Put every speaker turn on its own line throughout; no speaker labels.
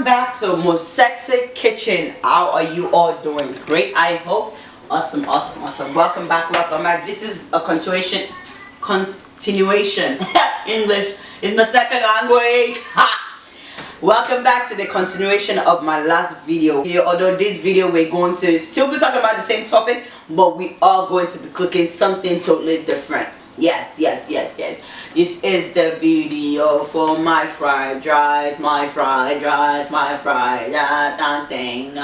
back to MosexyKitchen. How are you all doing? Great, I hope. Awesome. Welcome back. This is a continuation. English is my second language. Ha! Welcome back to the continuation of my last video. Although this video we're going to still be talking about the same topic, but we are going to be cooking something totally different. Yes. This is the video for my fried rice, nothing.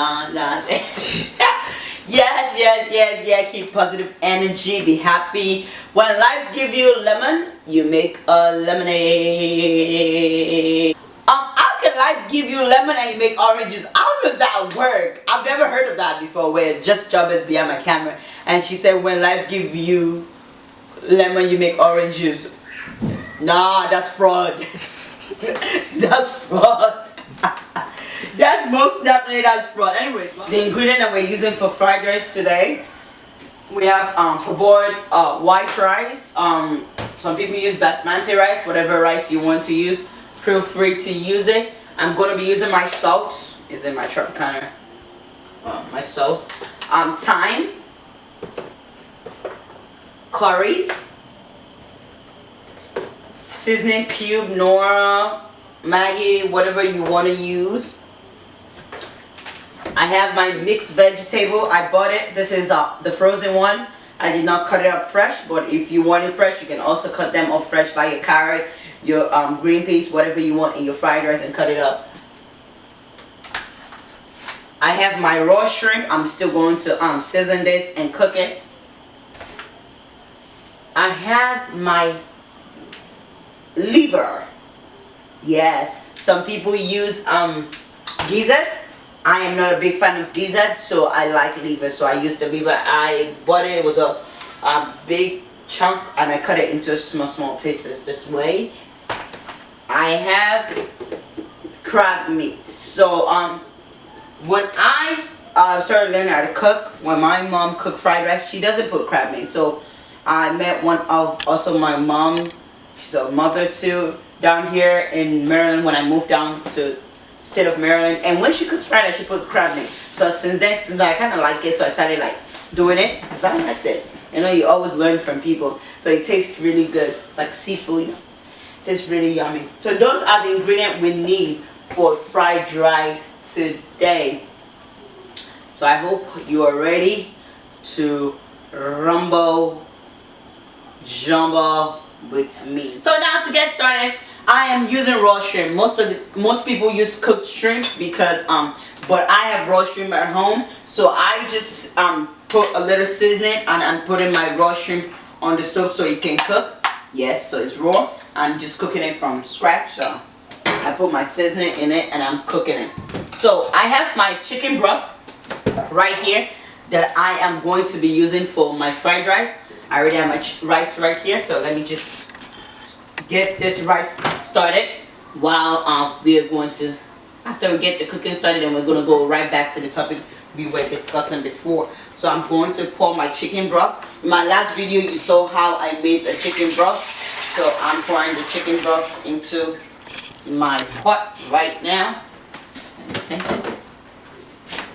Yes. Keep positive energy, be happy. When life give you lemon, you make a lemonade. How can life give you lemon and you make oranges? How does that work? I've never heard of that before, where just Job is behind my camera and she said when life give you lemon you make orange juice. Nah, that's fraud. That's fraud. That's most definitely that's fraud. Anyways, the ingredient that we're using for fried rice today, we have parboiled white rice. Some people use basmati rice, whatever rice you want to use. Feel free to use it. I'm going to be using my salt. Is in my truck counter. My salt. Thyme. Curry. Seasoning cube, Nora, Maggi, whatever you want to use. I have my mixed vegetable. I bought it. This is the frozen one. I did not cut it up fresh, but if you want it fresh, you can also cut them up fresh. Buy your carrot, your green peas, whatever you want in your fried rice and cut it up. I have my raw shrimp. I'm still going to season this and cook it. I have my liver. Yes, some people use gizzard. I am not a big fan of gizzard, so I like liver, so I use the liver. I bought it. It was a big chunk and I cut it into small pieces this way. I have crab meat. So when I started learning how to cook, when my mom cooked fried rice, she doesn't put crab meat. So I met one of also my mom. She's a mother too, down here in Maryland when I moved down to state of Maryland. And when she cooks fried rice, she puts crab meat. So since I kind of like it, so I started like doing it because I liked it. You know, you always learn from people. So it tastes really good. It's like seafood. It tastes really yummy. So those are the ingredients we need for fried rice today. So I hope you are ready to jumbo with me. So now to get started, I am using raw shrimp. Most people use cooked shrimp because but I have raw shrimp at home, so I just put a little seasoning and I'm putting my raw shrimp on the stove so it can cook. Yes, so it's raw. I'm just cooking it from scratch. So I put my seasoning in it and I'm cooking it. So I have my chicken broth right here that I am going to be using for my fried rice. I already have my rice right here, so let me just get this rice started while we are going to, after we get the cooking started, and we're going to go right back to the topic we were discussing before. So I'm going to pour my chicken broth. In my last video you saw how I made the chicken broth, so I'm pouring the chicken broth into my pot right now. And the same thing.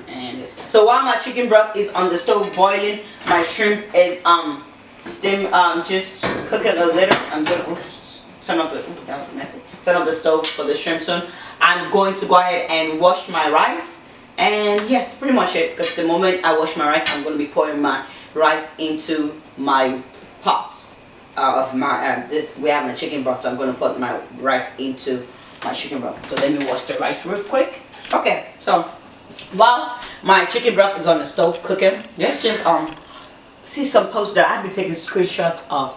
And this. So while my chicken broth is on the stove boiling, my shrimp is just cooking a little. I'm gonna turn off the stove for the shrimp soon. I'm going to go ahead and wash my rice, and yes, pretty much it, because the moment I wash my rice, I'm going to be pouring my rice into my pot of my we have my chicken broth, so I'm going to put my rice into my chicken broth. So let me wash the rice real quick. Okay, so while my chicken broth is on the stove cooking, let's just see some posts that I've been taking screenshots of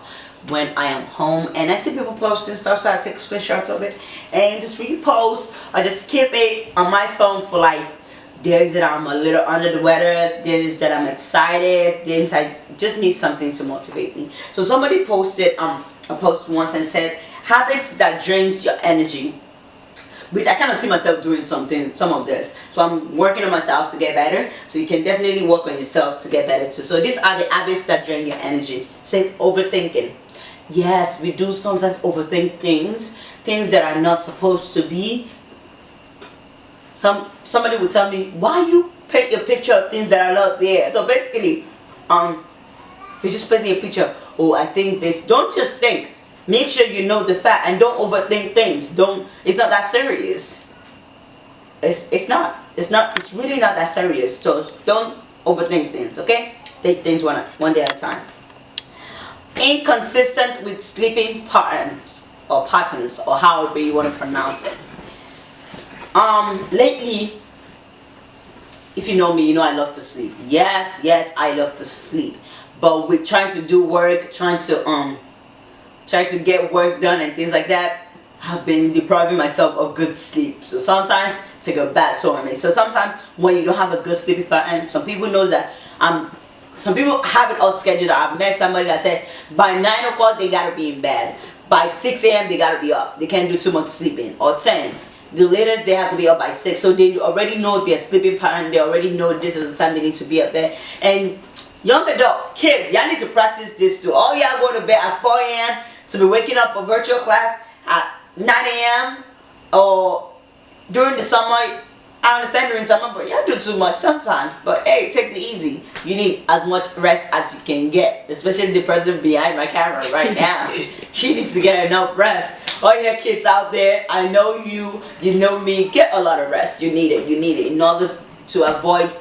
when I am home, and I see people posting stuff, so I take screenshots of it and just repost. I just keep it on my phone for like days that I'm a little under the weather, days that I'm excited, days I just need something to motivate me. So somebody posted a post once and said habits that drains your energy, which I kind of see myself doing some of this. So I'm working on myself to get better. So you can definitely work on yourself to get better too. So these are the habits that drain your energy. Say overthinking. Yes, we do sometimes overthink things that are not supposed to be. somebody would tell me, why you paint your picture of things that are not there? So basically, you're just painting a picture. Oh, I think this. Don't just think. Make sure you know the fact and don't overthink things. Don't. It's not that serious. It's not. It's really not that serious. So don't overthink things. Okay? Take things one day at a time. Inconsistent with sleeping patterns or however you want to pronounce it. Lately, if you know me, you know I love to sleep. Yes, I love to sleep. But with trying to do work, trying to get work done and things like that, I've been depriving myself of good sleep. So sometimes take a bad toll on me. So sometimes when you don't have a good sleeping pattern, some people know that some people have it all scheduled. I've met somebody that said by 9 o'clock they gotta be in bed. By 6 a.m. they gotta be up. They can't do too much sleeping. Or 10. The latest they have to be up by 6. So they already know their sleeping pattern. They already know this is the time they need to be up there. And young adult, kids, y'all need to practice this too. All y'all go to bed at 4 a.m. to be waking up for virtual class at 9 a.m. or during the summer. I understand during summer, but y'all do too much sometimes. But hey, take it easy. You need as much rest as you can get. Especially the person behind my camera right now. She needs to get enough rest. All your kids out there, I know you know me, get a lot of rest. You need it in order to avoid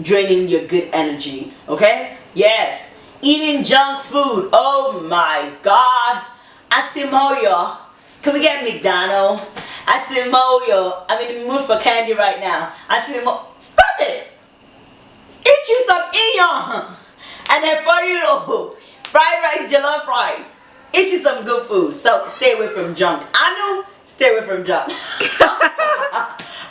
draining your good energy. Okay? Yes. Eating junk food. Oh my God. Atimoyo. Can we get McDonald's? Atimoyo. I'm in the mood for candy right now. Atimoyo. Stop it. Eat you some iyon. And then for you, fried rice, jollof rice. Eat you some good food. So stay away from junk. I know. Stay away from junk.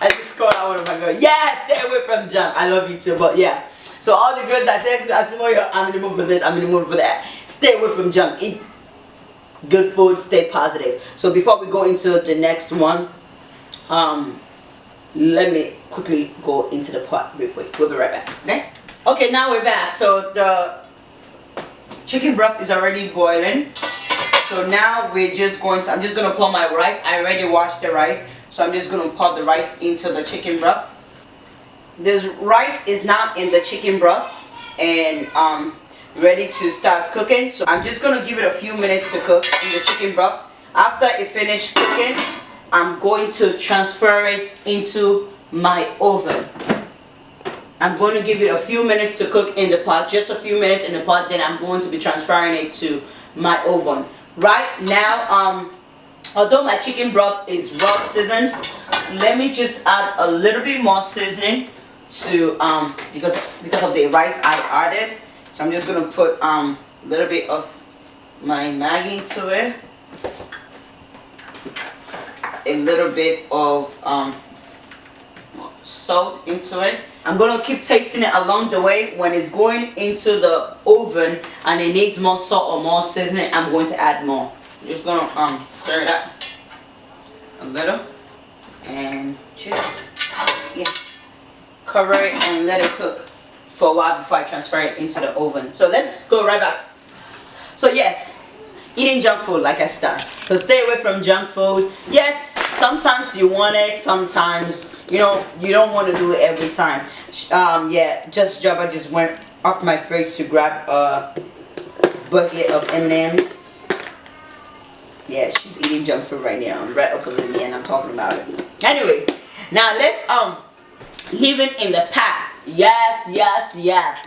I just called out one of my girls. Yeah, stay away from junk. I love you too, but yeah. So all the girls that text me, Atimoyo, I'm in the mood for this, I'm in the mood for that. Stay away from junk. Eat good food, stay positive. So before we go into the next one, let me quickly go into the pot real quick. We'll be right back. Okay, now we're back. So the chicken broth is already boiling. So now we're just going to, I'm just going to pour my rice. I already washed the rice. So I'm just going to pour the rice into the chicken broth. The rice is now in the chicken broth and ready to start cooking. So I'm just going to give it a few minutes to cook in the chicken broth. After it finished cooking, I'm going to transfer it into my oven. I'm going to give it a few minutes to cook in the pot, just a few minutes in the pot, then I'm going to be transferring it to my oven. Right now, although my chicken broth is well seasoned, let me just add a little bit more seasoning to because of the rice I added. So I'm just gonna put a little bit of my Maggi to it, a little bit of salt into it. I'm gonna keep tasting it along the way. When it's going into the oven and it needs more salt or more seasoning, I'm going to add more. I'm just gonna stir it up a little and just cover it and let it cook for a while before I transfer it into the oven. So let's go right back. So yes, eating junk food, like I said. So stay away from junk food. Yes, sometimes you want it, sometimes you don't want to do it every time. Yeah, Jabba just went up my fridge to grab a bucket of M&M's. Yeah, she's eating junk food right now. I'm right opposite me and I'm talking about it. Anyways, now let's living in the past. Yes,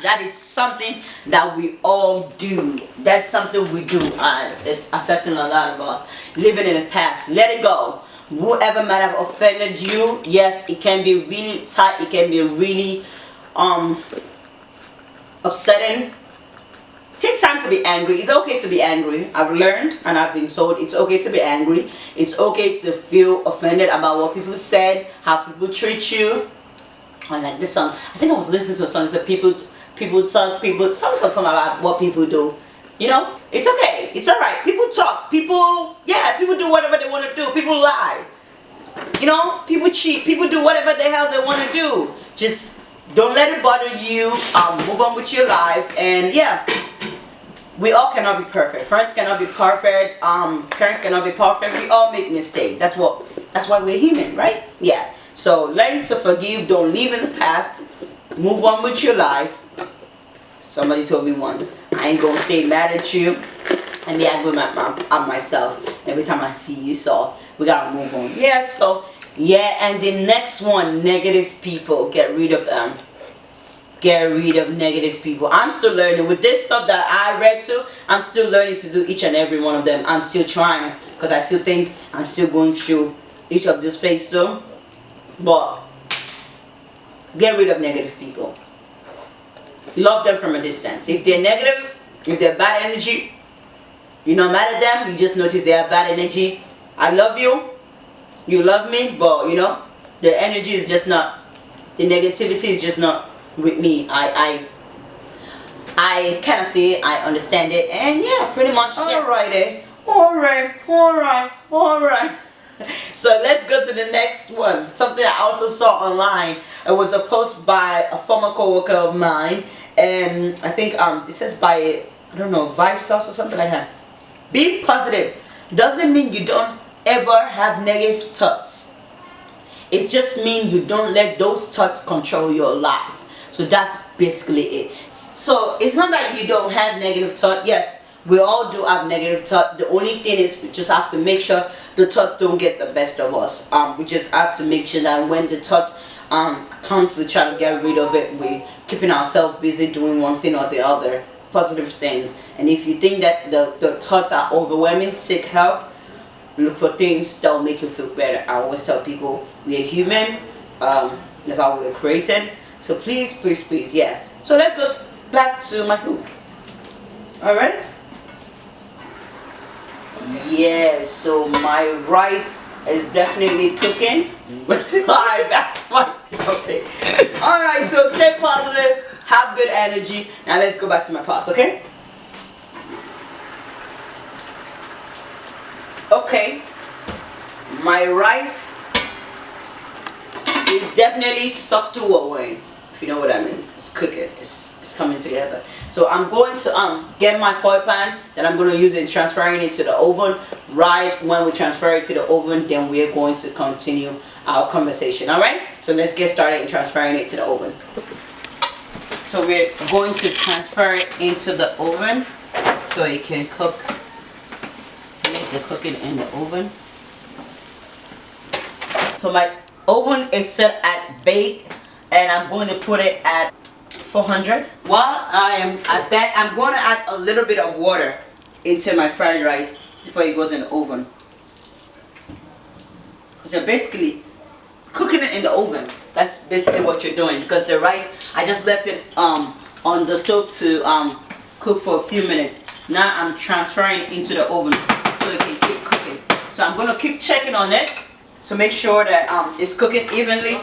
that is something that we all do. That's something we do and it's affecting a lot of us. Living in the past, let it go. Whoever might have offended you, yes, it can be really tight, it can be really upsetting. Take time to be angry. It's okay to be angry. I've learned and I've been told it's okay to be angry. It's okay to feel offended about what people said, how people treat you. I like this song. I think I was listening to a song that people talk about what people do. You know, it's okay. It's alright. People talk. People do whatever they want to do. People lie. You know, people cheat. People do whatever the hell they want to do. Just don't let it bother you. Move on with your life. And yeah, we all cannot be perfect. Friends cannot be perfect. Parents cannot be perfect. We all make mistakes. That's why we're human, right? Yeah. So learn to forgive. Don't live in the past. Move on with your life. Somebody told me once, I ain't gonna stay mad at you and be angry at myself every time I see you. So we gotta move on. Yeah, so yeah. And the next one, negative people. Get rid of them. Get rid of negative people. I'm still learning with this stuff that I read too. I'm still learning to do each and every one of them. I'm still trying because I still think I'm still going through each of these phases too. But get rid of negative people. Love them from a distance. If they're negative, if they're bad energy, you're not mad at them. You just notice they have bad energy. I love you. You love me, but you know the energy is just not. The negativity is just not with me. I kind of see it. I understand it, and yeah, pretty much. Alrighty. Alright. So let's go to the next one. Something I also saw online. It was a post by a former co-worker of mine, and I think it says by, I don't know, Vibe Sauce or something like that. Being positive doesn't mean you don't ever have negative thoughts. It just means you don't let those thoughts control your life. So that's basically it. So it's not that you don't have negative thought. Yes, we all do have negative thought. The only thing is we just have to make sure the thought don't get the best of us. We just have to make sure that when the thought comes, we try to get rid of it. We keeping ourselves busy doing one thing or the other, positive things. And if you think that the thoughts are overwhelming, seek help. Look for things that will make you feel better. I always tell people we are human. That's how we were created. So please, yes. So let's go back to my food. Alright? Yes, so my rice is definitely cooking. Alright, back to my topic. Alright, so stay positive, have good energy. Now let's go back to my pot, okay? Okay, my rice is definitely sucked to away. If you know what that means, it's cooking. It's coming together. So I'm going to get my foil pan that I'm going to use it, transferring it to the oven. Right when we transfer it to the oven, then we're going to continue our conversation. All right. So let's get started in transferring it to the oven. So we're going to transfer it into the oven so it can cook. The cooking in the oven. So my oven is set at bake, and I'm going to put it at 400. While I am at that, I'm going to add a little bit of water into my fried rice before it goes in the oven. Because you're basically cooking it in the oven. That's basically what you're doing, because the rice, I just left it on the stove to cook for a few minutes. Now I'm transferring it into the oven so it can keep cooking. So I'm going to keep checking on it to make sure that it's cooking evenly.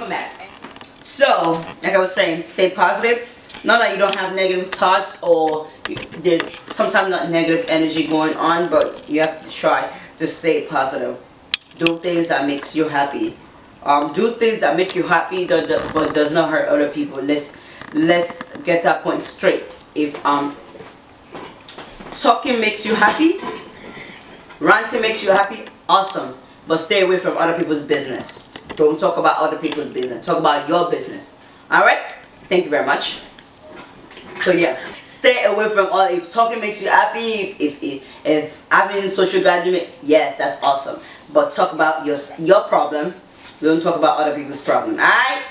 So, like I was saying, stay positive. Not that you don't have negative thoughts or there's sometimes not negative energy going on, but you have to try to stay positive. Do things that makes you happy. Do things that make you happy but does not hurt other people. Let's get that point straight. If talking makes you happy, ranting makes you happy, awesome. But stay away from other people's business. Don't talk about other people's business. Talk about your business. Alright? Thank you very much. So yeah, stay away from all. If talking makes you happy, if having social gathering, yes, that's awesome. But talk about your problem. We don't talk about other people's problem. Alright?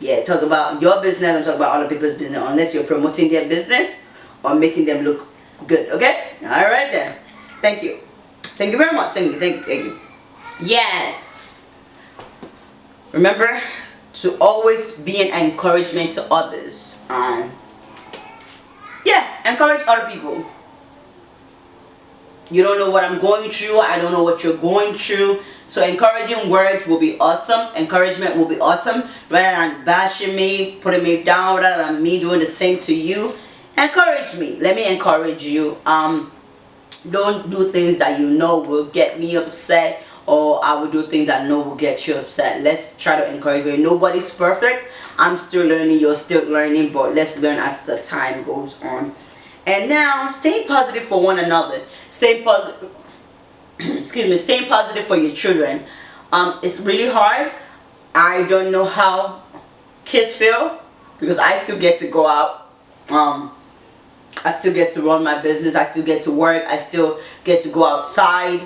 Yeah, talk about your business. Don't talk about other people's business unless you're promoting their business or making them look good. Okay? Alright then. Thank you. Thank you very much. Thank you. Yes. Remember to always be an encouragement to others. Yeah, encourage other people. You don't know what I'm going through. I don't know what you're going through. So encouraging words will be awesome. Encouragement will be awesome. Rather than bashing me, putting me down, rather than me doing the same to you. Encourage me. Let me encourage you. Don't do things that you know will get me upset, or I will do things that I know will get you upset. Let's try to encourage you. Nobody's perfect. I'm still learning, you're still learning, but let's learn as the time goes on. And now, stay positive for one another. Stay positive. Excuse me. Staying positive for your children. It's really hard. I don't know how kids feel, because I still get to go out. I still get to run my business. I still get to work. I still get to go outside.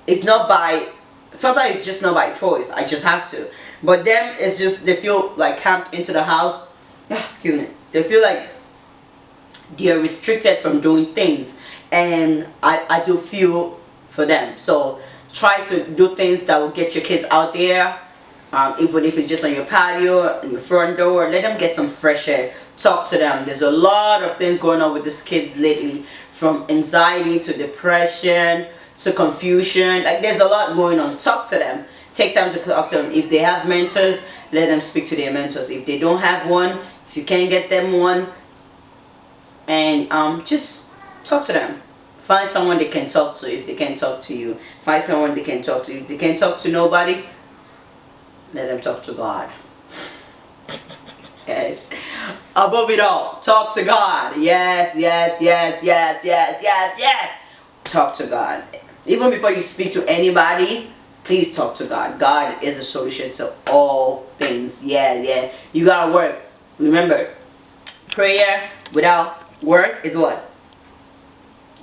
It's not by, sometimes it's just not by choice. I just have to. But them, it's just, they feel like camped into the house. Excuse me. They feel like they're restricted from doing things. And I do feel for them. So try to do things that will get your kids out there. Even if it's just on your patio, on your front door, let them get some fresh air. Talk to them. There's a lot of things going on with these kids lately, from anxiety to depression to confusion. Like, there's a lot going on. Talk to them. Take time to talk to them. If they have mentors, let them speak to their mentors. If they don't have one, if you can't get them one, and just talk to them. Find someone they can talk to if they can't talk to you. Find someone they can talk to. If they can't talk to nobody, let them talk to God. Yes. Above it all, talk to God. Yes, yes, yes, yes, yes, yes, yes. Talk to God. Even before you speak to anybody, please talk to God. God is the solution to all things. Yeah, yeah. You gotta work. Remember, prayer without work is what?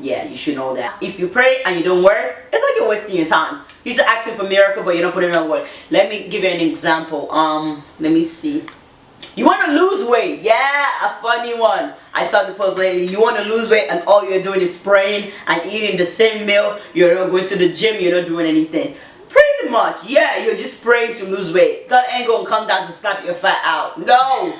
Yeah, you should know that. If you pray and you don't work, it's like you're wasting your time. You're just asking for a miracle, but you're not putting in work. Let me give you an example. Let me see. You want to lose weight? Yeah, a funny one. I saw the post lately. You want to lose weight and all you're doing is praying and eating the same meal. You're not going to the gym. You're not doing anything. Pretty much, yeah. You're just praying to lose weight. God ain't gonna come down to slap your fat out. No.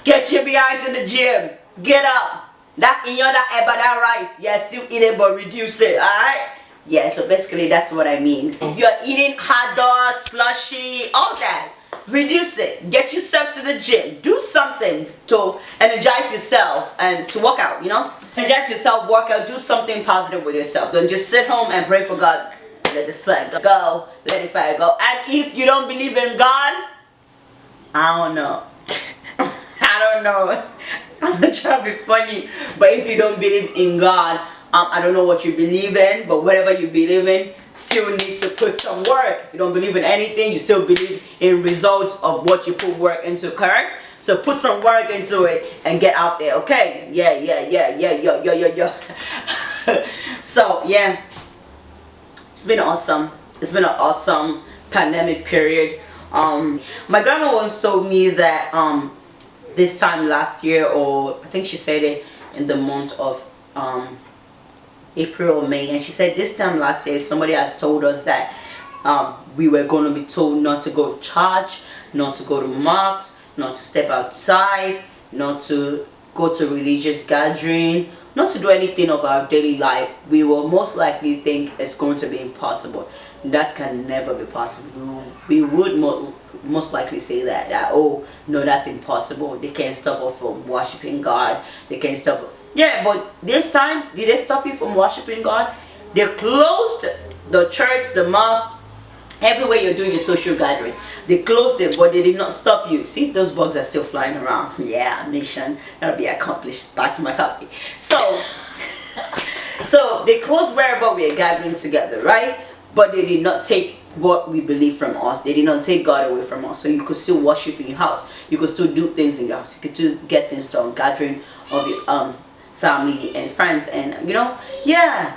Get your behind to the gym. Get up. That in your that rice. Yeah, still eat it, but reduce it. Alright? Yeah, so basically that's what I mean. If you're eating hot dogs, slushy, all that, reduce it. Get yourself to the gym. Do something to energize yourself and to work out, you know? Energize yourself, work out, do something positive with yourself. Don't just sit home and pray for God. Let the sweat go. Let the fire go. And if you don't believe in God, I don't know. I don't know. I'm not trying to be funny, but if you don't believe in God, I don't know what you believe in, but whatever you believe in, still need to put some work. If you don't believe in anything, you still believe in results of what you put work into, correct? So put some work into it and get out there, okay? Yeah. So yeah, it's been awesome. It's been an awesome pandemic period. My grandma once told me that this time last year, or I think she said it in the month of April or May, and she said this time last year somebody has told us that we were going to be told not to go to church, not to go to mosques, not to step outside, not to go to religious gathering, not to do anything of our daily life. We will most likely think it's going to be impossible. That can never be possible. We would most likely say that oh no, that's impossible. They can't stop us from worshiping God. They can't stop. Yeah, but this time, did they stop you from worshiping God? They closed the church, the mosque, everywhere you're doing your social gathering. They closed it, but they did not stop you. See, those bugs are still flying around. Yeah, mission. That'll be accomplished. Back to my topic. So, so they closed wherever we are gathering together, right? But they did not take what we believe from us. They did not take God away from us. So you could still worship in your house. You could still do things in your house. You could just get things done. Gathering of your family and friends, and you know, yeah,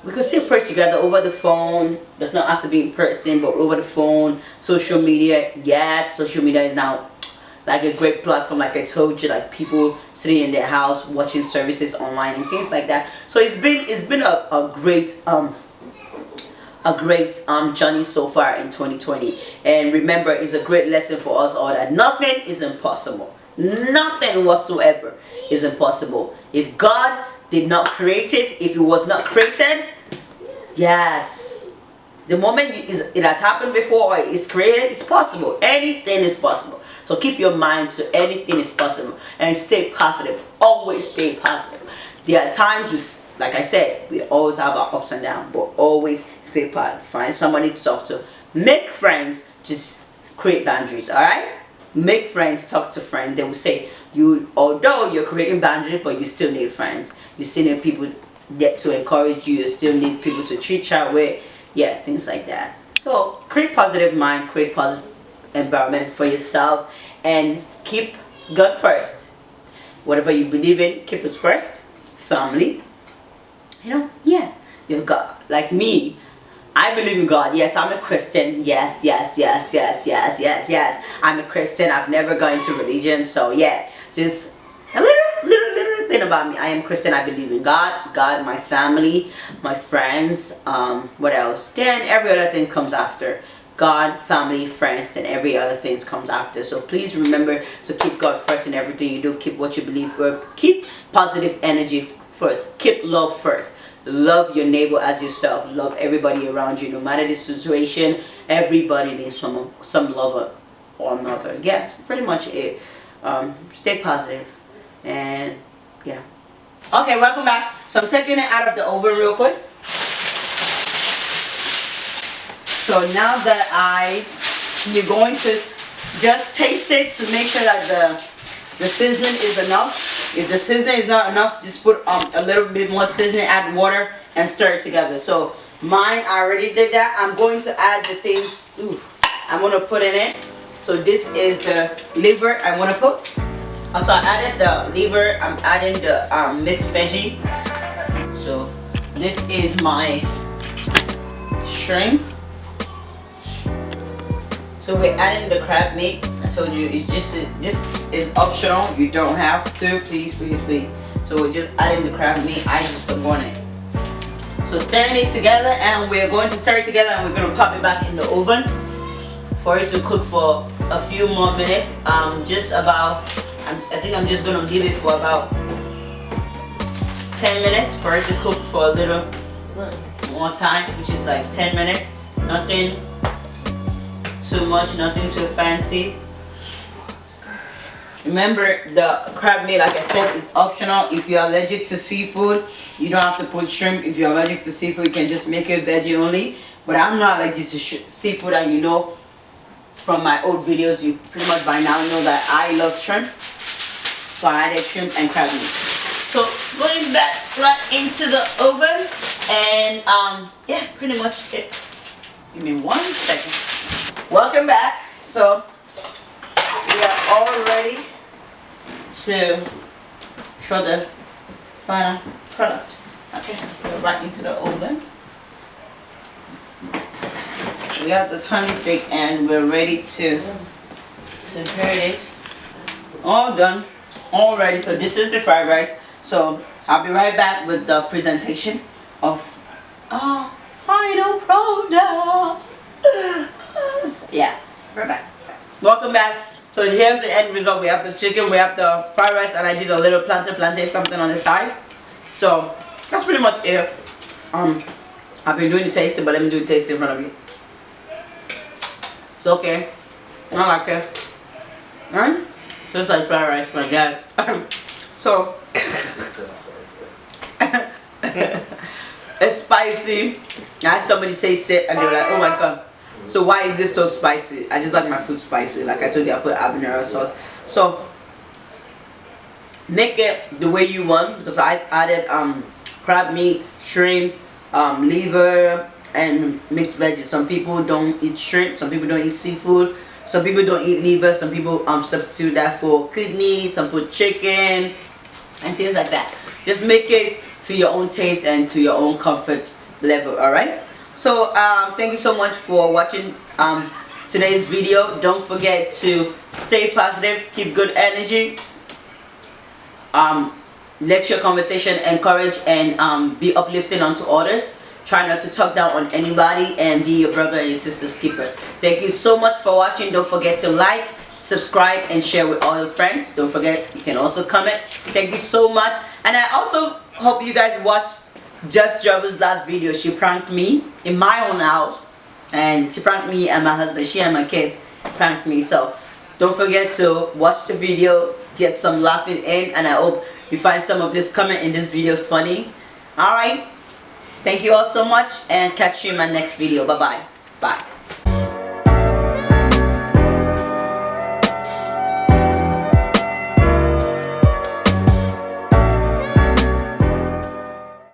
we could still pray together over the phone. Does not have to be in person, but over the phone. Social media, yes, social media is now like a great platform, like I told you, like people sitting in their house watching services online and things like that. So it's been a great journey so far in 2020. And remember, it's a great lesson for us all that nothing is impossible. Nothing whatsoever is impossible. If God did not create it, if it was not created, yes, the moment it has happened before or it's created, it's possible. Anything is possible. So keep your mind to anything is possible and stay positive. Always stay positive. There are times, like I said, we always have our ups and downs, but always stay positive. Find somebody to talk to. Make friends. Just create boundaries, alright? Make friends, talk to friends. They will say, although you're creating boundaries, but you still need friends. You still need people get to encourage you. You still need people to chit chat with. Yeah, things like that. So create positive mind, create positive environment for yourself, and keep God first. Whatever you believe in, keep it first. Family, yeah, you God. Like me, I believe in God. Yes, I'm a Christian. Yes, yes, yes, yes, yes, yes, yes. I'm a Christian. I've never gone into religion. So yeah, just a little thing about me. I am Christian. I believe in God. God, my family, my friends. What else? Then every other thing comes after. God, family, friends, then every other thing comes after. So please remember to keep God first in everything you do. Keep what you believe for. Keep positive energy first. Keep love first. Love your neighbor as yourself. Love everybody around you. No matter the situation, everybody needs some love or another. Yes, pretty much it. Stay positive. And yeah. Okay, welcome back. So I'm taking it out of the oven real quick. So now that you're going to just taste it to make sure that the seasoning is enough. If the seasoning is not enough, just put a little bit more seasoning, add water, and stir it together. So mine, I already did that. I'm going to add the things I'm going to put in it. So this is the liver I want to put. So I added the liver. I'm adding the mixed veggie. So this is my shrimp. So we're adding the crab meat. I told you it's just this is optional. You don't have to. Please, please, please. So we're just adding the crab meat. I just don't want it. So stirring it together, and we're going to stir it together, and we're going to pop it back in the oven for it to cook for a few more minutes. Just about. I think I'm just going to leave it for about 10 minutes for it to cook for a little more time, which is like 10 minutes. Nothing too much, nothing too fancy. Remember, the crab meat, like I said, is optional. If you're allergic to seafood, you don't have to put shrimp. If you're allergic to seafood, you can just make it veggie only. But I'm not allergic to seafood, and you know from my old videos, you pretty much by now know that I love shrimp. So I added shrimp and crab meat. So putting that right into the oven, and yeah, pretty much it. Give me 1 second. Welcome back. So we are all ready to show the final product. Okay, let's go right into the oven. We have the tiny steak, and we're ready to. So here it is, all done, all ready. So this is the fried rice. So I'll be right back with the presentation of our final product. Yeah, we're back. Welcome back. So here's the end result. We have the chicken, we have the fried rice, and I did a little plantain something on the side. So that's pretty much it. I've been doing the tasting, but let me do the tasting in front of you. It's okay. I like it. Alright? So it's like fried rice, like that. So it's spicy. I had somebody taste it, and they were like, oh my god. So why is this so spicy? I just like my food spicy. Like I told you, I put habanero sauce. So make it the way you want, because I added crab meat, shrimp, liver, and mixed veggies. Some people don't eat shrimp, some people don't eat seafood, some people don't eat liver, some people substitute that for kidney, some put chicken and things like that. Just make it to your own taste and to your own comfort level. Alright, so thank you so much for watching today's video. Don't forget to stay positive, keep good energy, let your conversation encourage and be uplifting unto others. Try not to talk down on anybody, and be your brother and your sister's keeper. Thank you so much for watching. Don't forget to like, subscribe, and share with all your friends. Don't forget, you can also comment. Thank you so much. And I also hope you guys watched Just Jabba's last video. She pranked me in my own house, and she pranked me and my husband. She and my kids pranked me. So don't forget to watch the video, get some laughing in, and I hope you find some of this comment in this video funny. Alright, thank you all so much, and catch you in my next video. Bye bye. Bye.